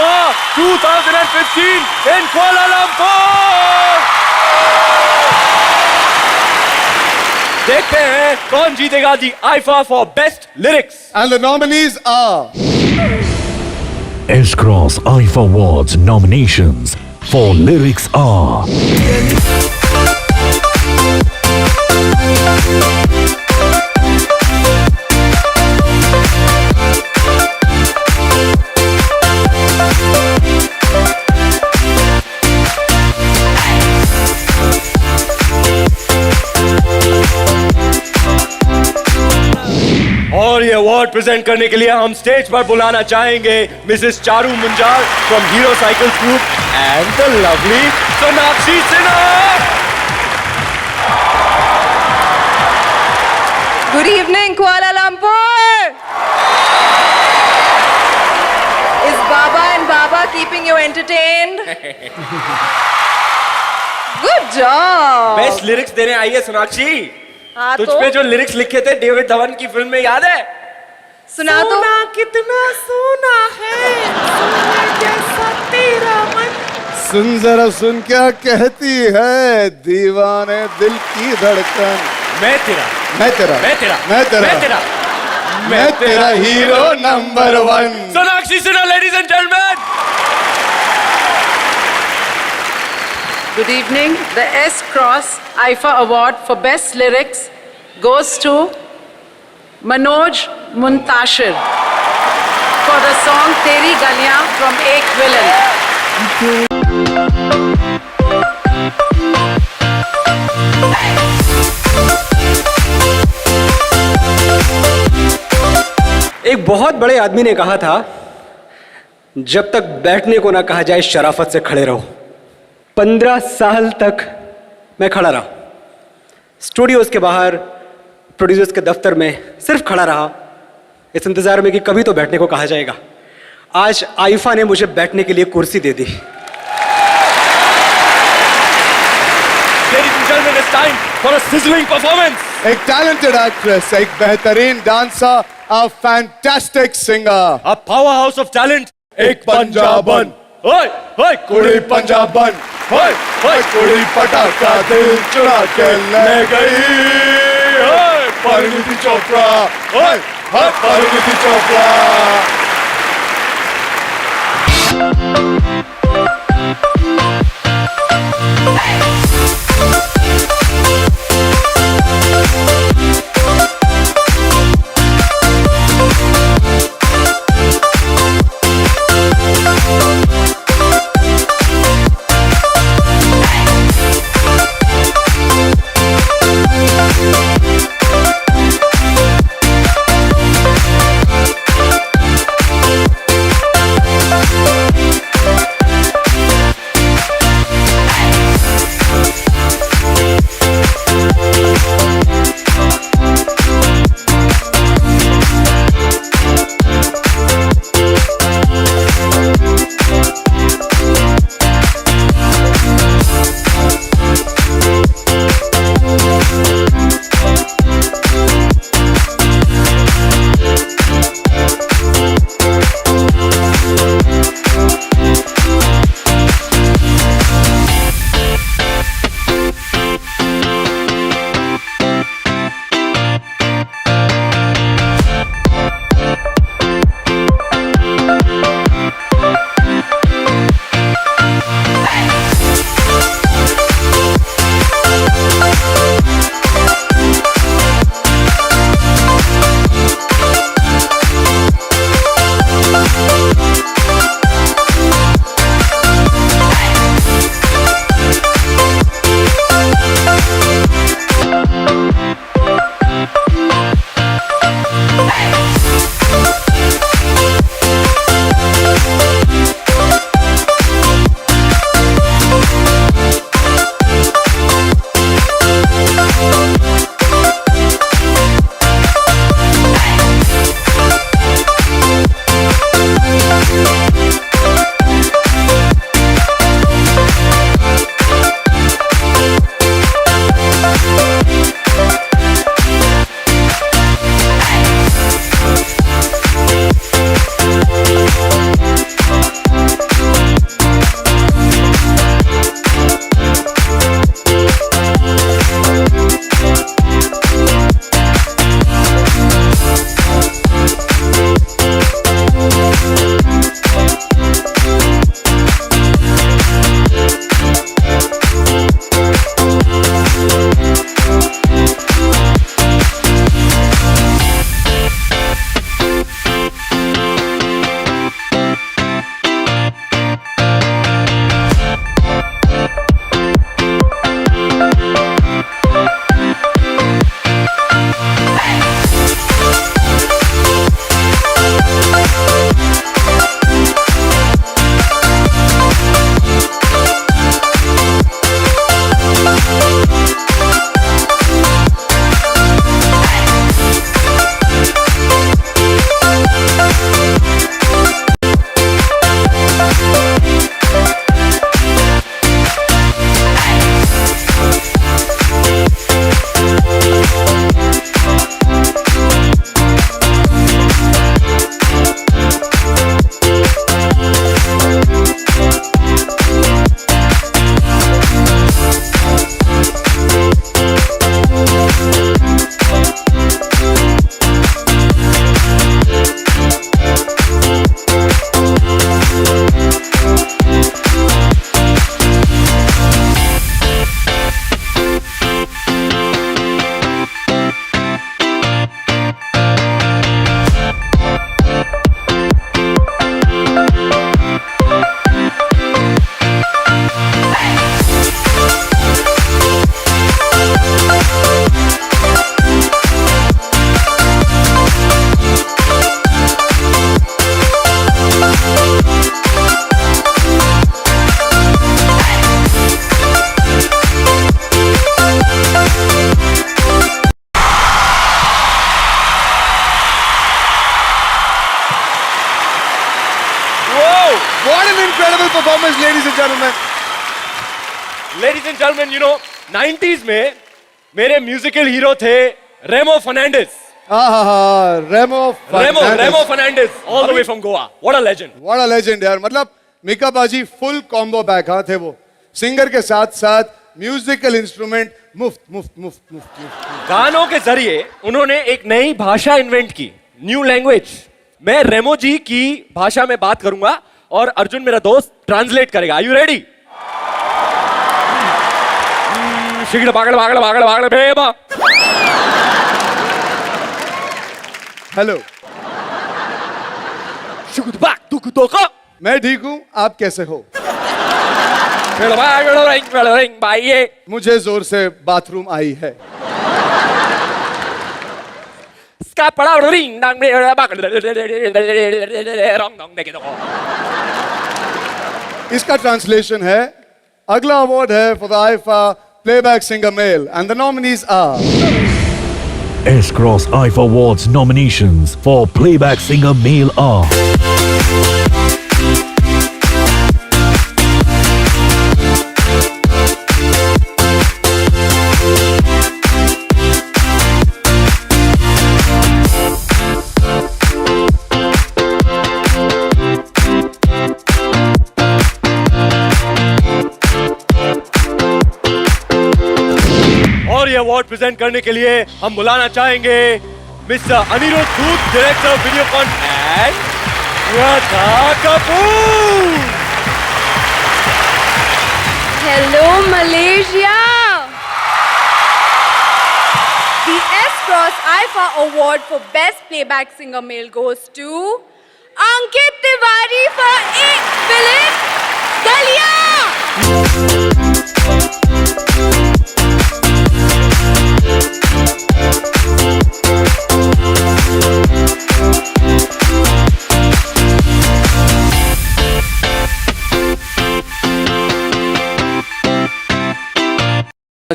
IFA 2015 in Kuala Lumpur. देखते हैं कौन जीतेगा दी IFA for Best Lyrics. And the nominees are S-Cross IFA Awards nominations for lyrics are और ये award present करने के लिए हम स्टेज पर बुलाना चाहेंगे Mrs Charu Munjal from hero cycles group and the lovely Sonakshi Sinha. Good evening, Kuala Lumpur. Is Baba and Baba keeping you entertained? Good job. Best lyrics देने आई है सोनाक्षी. हाँ तुझ तो पे जो लिरिक्स लिखे थे डेविड धवन की फिल्म में याद है? सुना तो. सोना कितना सोना है सोने जैसा तेरा मन. सुन जरा सुन क्या कहती है दीवाने दिल की धड़कन. मैं तेरा मैं तेरा मैं तेरा मैं तेरा मैं तेरा मैं तेरा hero number 1. Sonakshi Sinha, ladies and gentleman. Good evening. The S-Cross IFA Award for Best Lyrics goes to Manoj Muntashir for the song Teri Galiyan from Ek Villain. एक बहुत बड़े आदमी ने कहा था, जब तक बैठने को ना कहा जाए शराफत से खड़े रहो. 15 साल तक मैं खड़ा रहा. स्टूडियोज के बाहर, प्रोड्यूसर्स के दफ्तर में सिर्फ खड़ा रहा, इस इंतजार में कि कभी तो बैठने को कहा जाएगा. आज आईफा ने मुझे बैठने के लिए कुर्सी दे दी. Ladies and gentlemen, it's time for a sizzling performance. एक टैलेंटेड एक्ट्रेस, एक बेहतरीन dancer, a fantastic singer, A powerhouse of talent. एक पंजाबन. ओए ओए कुड़ी पंजाबन. ओए ओए कुड़ी पटाखा दिल चुरा के ले गई. ओए परिणीति चोपड़ा. ओए Parineeti Chopra. Ladies and gentlemen, you know, 90s में मेरे म्यूजिकल हीरो थे रेमो फर्नांडिस. रेमो Fernandes, all the way from Goa. What a legend. What a legend यार. मतलब मीका बाजी फुल कॉम्बो बैक हाँ थे वो. सिंगर के साथ साथ म्यूजिकल इंस्ट्रूमेंट मुफ्त मुफ्त मुफ्त मुफ्त. गानों के जरिए उन्होंने एक नई भाषा इन्वेंट की, न्यू लैंग्वेज. मैं रेमो जी की भाषा में बात करूंगा और अर्जुन मेरा दोस्त ट्रांसलेट करेगा. Are you ready? शिगड़ बागड़ बागड़ बागड़ बागड़ बेबा. हेलो. शुगुद बाग दुक दोका. मैं ठीक हूँ, आप कैसे हो? बेड़ा रिंग बाइये. मुझे जोर से बाथरूम आई है. स्का पड़ा रिंग डांग बेड़ा बागड़ रंग डंग देखे तो. इसका ट्रांसलेशन है, अगला अवार्ड है for the IIFA playback singer male and the nominees are S-Cross IFA Awards nominations for Playback Singer Male are और ये अवार्ड प्रेजेंट करने के लिए हम बुलाना चाहेंगे mister Anirudh Sood, director Videocon and Shraddha Kapoor. Hello, Malaysia! The S-Cross IFA Award for Best Playback Singer Male goes to Ankit Tiwari for Ek Villain, Dalia!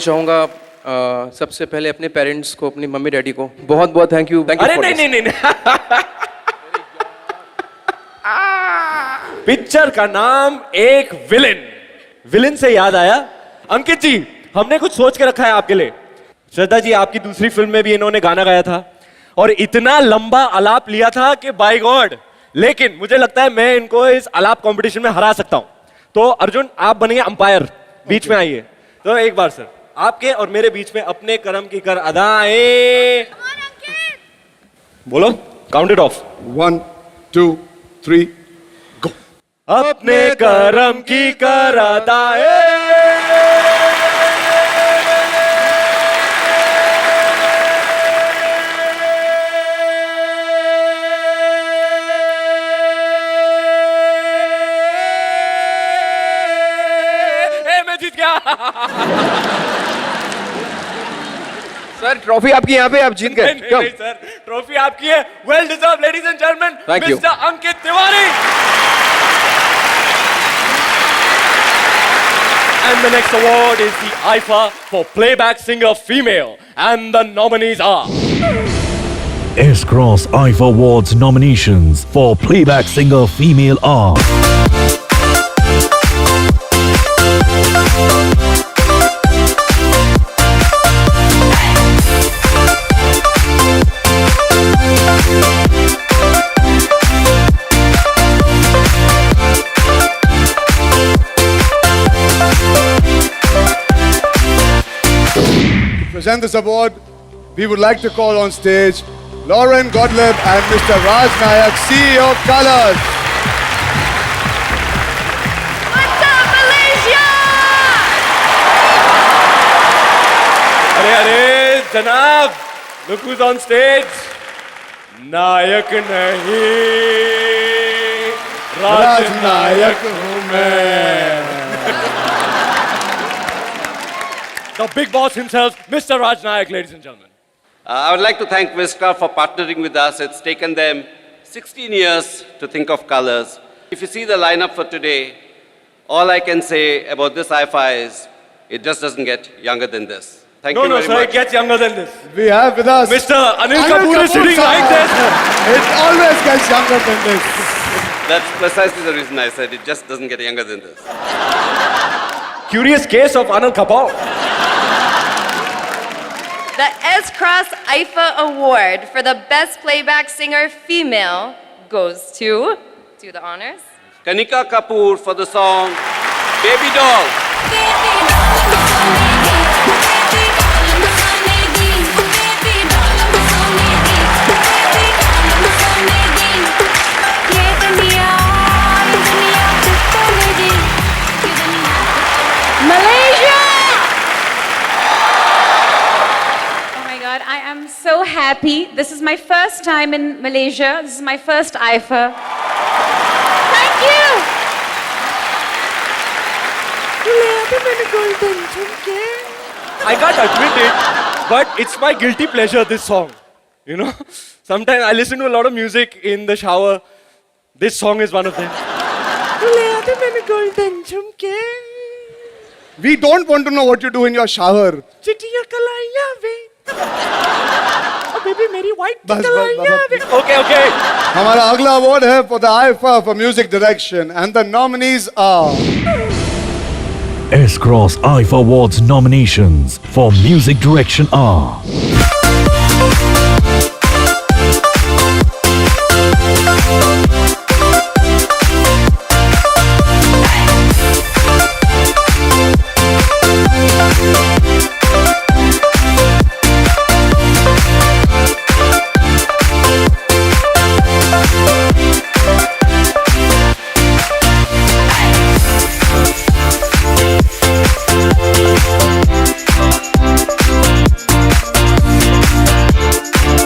चाहूँगा सबसे पहले अपने पेरेंट्स को, अपनी मम्मी डैडी को बहुत बहुत थैंक यू. अरे नहीं. पिक्चर का नाम एक विलेन. विलेन से याद आया, अंकित जी हमने कुछ सोच के रखा है आपके लिए. श्रद्धा जी आपकी दूसरी फिल्म में भी इन्होंने गाना गाया था और इतना लंबा आलाप लिया था कि बाय गॉड. लेकिन मुझे लगता है मैं इनको इस आलाप कंपटीशन में हरा सकता हूं. तो अर्जुन आप बनिए अंपायर, बीच में आइए. तो एक बार सर आपके और मेरे बीच में अपने कर्म की कर अदाएं. बोलो, काउंट इट ऑफ. 1 2 3 गो. अपने कर्म की कर अदाएं. मैं जीत गया. सर ट्रॉफी आपकी यहाँ पे, आप जीत गए. नहीं सर, ट्रॉफी आपकी है. Well deserve ladies and gentleman, Thank you. Mister Ankit Tiwari. And the next award is the IFA for Playback Singer Female, and the nominees are S-Cross IFA Awards nominations for Playback Singer Female are present this award, we would like to call on stage Lauren Gottlieb and Mr. Raj Nayak, CEO of Colors. What's up, Malaysia? अरे जनाब, look who's on stage. नायक नहीं, राज नायक हूँ मैं. The big boss himself, Mr. Raj Nayak, ladies and gentlemen. I would like to thank Vistar for partnering with us. It's taken them 16 years to think of colors. If you see the lineup for today, all I can say about this IFA is it just doesn't get younger than this. Thank you No, very sir, much. it gets younger than this. We have with us Mr. Anil Kapoor is sitting sir. right there. It always gets younger than this. That's precisely the reason I said it just doesn't get younger than this. Curious Case of Anand Kapoor. The S Cross IFA Award for the Best Playback Singer Female goes to... Do the honors. Kanika Kapoor for the song Baby Doll. Malaysia! Oh my God, I am so happy. This is my first time in Malaysia. This is my first IFA. Thank you! I can't admit it, but it's my guilty pleasure, this song. You know? Sometimes I listen to a lot of music in the shower. This song is one of them. We don't want to know what you do in your shower. बस, बस, बस, Okay, okay. हमारा अगला award है for the IFA for music direction and the nominees are S-Cross IFA Awards nominations for music direction are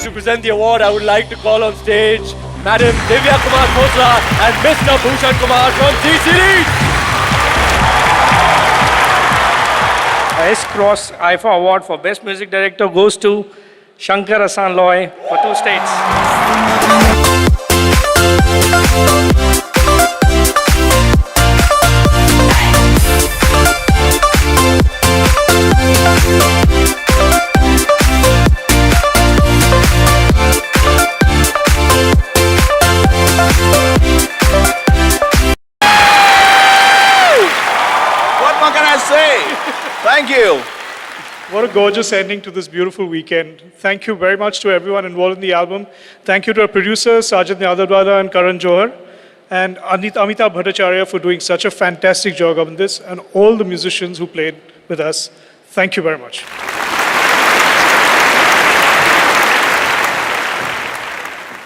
To present the award, I would like to call on stage Madam Divya Kumar Khosla and Mr. Bhushan Kumar from T-Series. S-Cross IFA Award for Best Music Director goes to Shankar Hassan Loy for 2 states. What more can I say? Thank you. What a gorgeous ending to this beautiful weekend. Thank you very much to everyone involved in the album. Thank you to our producers, Sajid Yadavwala and Karan Johar, and Amitabh Bhattacharya for doing such a fantastic job on this, and all the musicians who played with us. Thank you very much.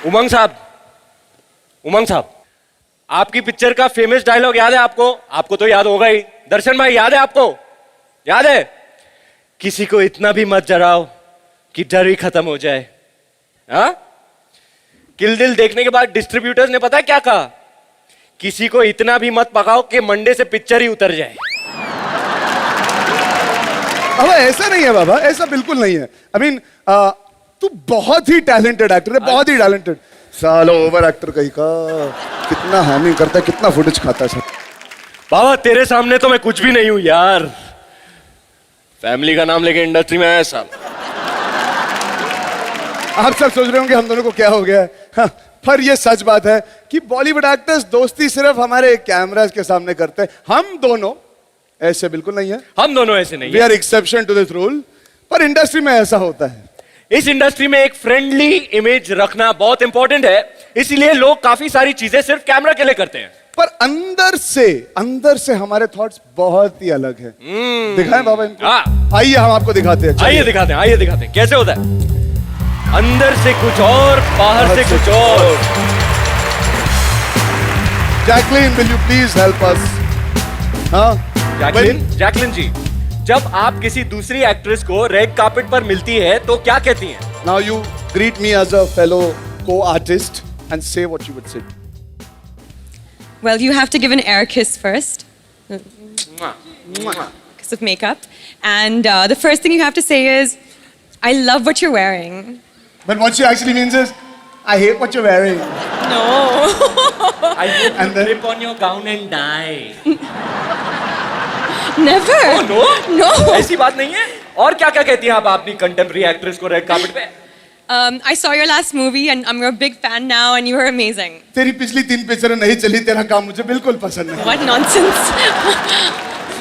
उमंग साहब, आपकी picture का famous dialogue याद है आपको? आपको तो याद होगा ही। दर्शन भाई, याद है आपको? याद है? किसी को इतना भी मत डराओ कि डर ही खत्म हो जाए। हाँ? किल दिल देखने के बाद डिस्ट्रीब्यूटर्स ने पता है क्या कहा? किसी को इतना भी मत पकाओ कि मंडे से पिक्चर ही उतर जाए। अब ऐसा नहीं है बाबा, ऐसा बिल्कुल नहीं है। आई मीन तू बहुत ही टैलेंटेड एक्टर है, बहुत ही टैलेंटेड। सालो ओवर एक्टर कहीं का, कितना हैमिंग करता है, कितना फुटेज खाता है सब। बाबा तेरे सामने तो मैं कुछ भी नहीं हूं यार। फैमिली का नाम लेके इंडस्ट्री में आया साहब। आप सब सोच रहे होंगे हम दोनों को क्या हो गया है, हाँ, पर ये सच बात है कि बॉलीवुड एक्टर्स दोस्ती सिर्फ हमारे कैमरास के सामने करते हैं। हम दोनों ऐसे बिल्कुल नहीं है। हम दोनों ऐसे नहीं we are exception to this rule, पर इंडस्ट्री में ऐसा होता है। इस इंडस्ट्री में एक फ्रेंडली इमेज रखना बहुत इंपॉर्टेंट है, इसीलिए लोग काफी सारी चीजें सिर्फ कैमरा के लिए करते हैं। पर अंदर से हमारे थॉट्स बहुत ही अलग है। दिखाएं बाबा इनको? आइए हम आपको दिखाते हैं। आइए दिखाते हैं कैसे होता है। अंदर से कुछ और, बाहर से कुछ और। Jacqueline, will you please help us? हाँ जैकलीन जी, जब आप किसी दूसरी एक्ट्रेस को रेड कार्पेट पर मिलती है तो क्या कहती हैं? Now you greet me as a fellow co-artist and say what you would say. Well, you have to give an air kiss first. Because of makeup. And the first thing you have to say is, I love what you're wearing. But what she actually means is, I hate what you're wearing. No. I hope you slip on your gown and die. Never. Oh, no? No. ऐसी बात नहीं है। और क्या क्या कहती हैं आप अपनी कंटेम्प्रेरी एक्ट्रेस को रेड कार्पेट पे? I saw your last movie and I'm your big fan now and you were amazing. तेरी पिछली 3 पिक्चरें नहीं चली, तेरा काम मुझे बिल्कुल पसंद नहीं। What nonsense.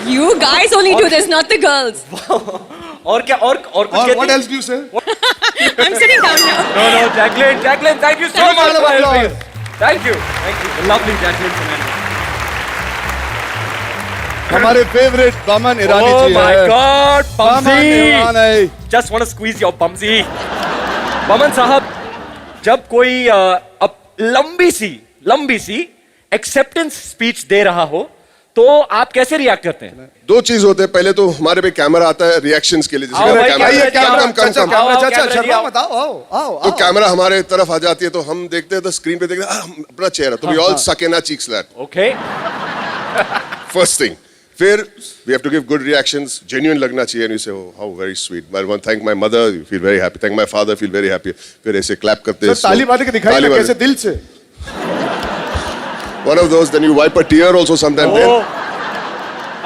You guys only do this, not the girls. और क्या और कुछ Or कहती what हैं? else do you say? I'm sitting down now. No, Jacqueline, thank you so Thank you, much for round of helping applause. us. Thank you. Lovely Jacqueline Fernandez. हमारे favourite Boman Irani Oh ji my है। God, Boman Irani. Bumsy. Just want to squeeze your Bumsy. Boman साहब, जब कोई अब लंबी सी acceptance speech दे रहा हो तो आप कैसे रिएक्ट करते हैं? दो चीज होते हैं, पहले तो हमारे पे कैमरा आता है रिएक्शंस के लिए, आओ जैसे भाई, कैमरा आइए कैमरा कम चाचा कैमरा जी, शर्मा आओ। मत आओ आओ तो कैमरा हमारे तरफ आ जाती है तो हम देखते हैं, तो स्क्रीन पे देखते हैं अपना चेहरा, तो we all suck in our cheeks that Okay. First thing. फिर we have to give good reactions, genuine लगना चाहिए, and you say how very sweet, I want thank my mother, you feel very happy, thank my father, feel very happy, फिर ऐसे clap करते हैं, ताली मार के दिखाइए ना कैसे दिल से। One of those, then you wipe a tear also sometime, then Oh,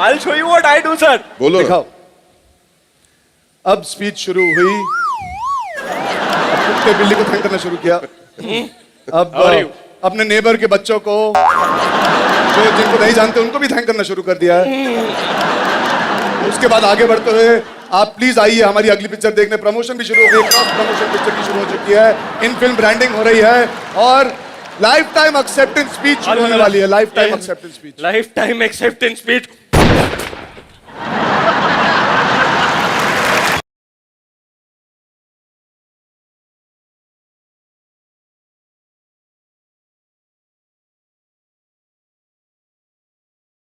I'll show you what I do, sir. बोलो ना। दिखाओ। अब स्पीच शुरू हुई, अब कुत्ते बिल्ली को थैंक करना शुरू किया। अब How are you? अपने नेबर के बच्चों को, जो जिनको नहीं जानते उनको भी थैंक करना शुरू कर दिया है। उसके बाद आगे बढ़ते हुए आप प्लीज आइए हमारी अगली पिक्चर देखने, प्रमोशन भी शुरू हो गई, क्रॉस प्रमोशन पिक्चर की शुरू हो चुकी है, इन फिल्म ब्रांडिंग हो रही है और लाइफ टाइम एक्सेप्टेंस स्पीच शुरू होने वाली है। Life time acceptance speech. Lifetime acceptance speech.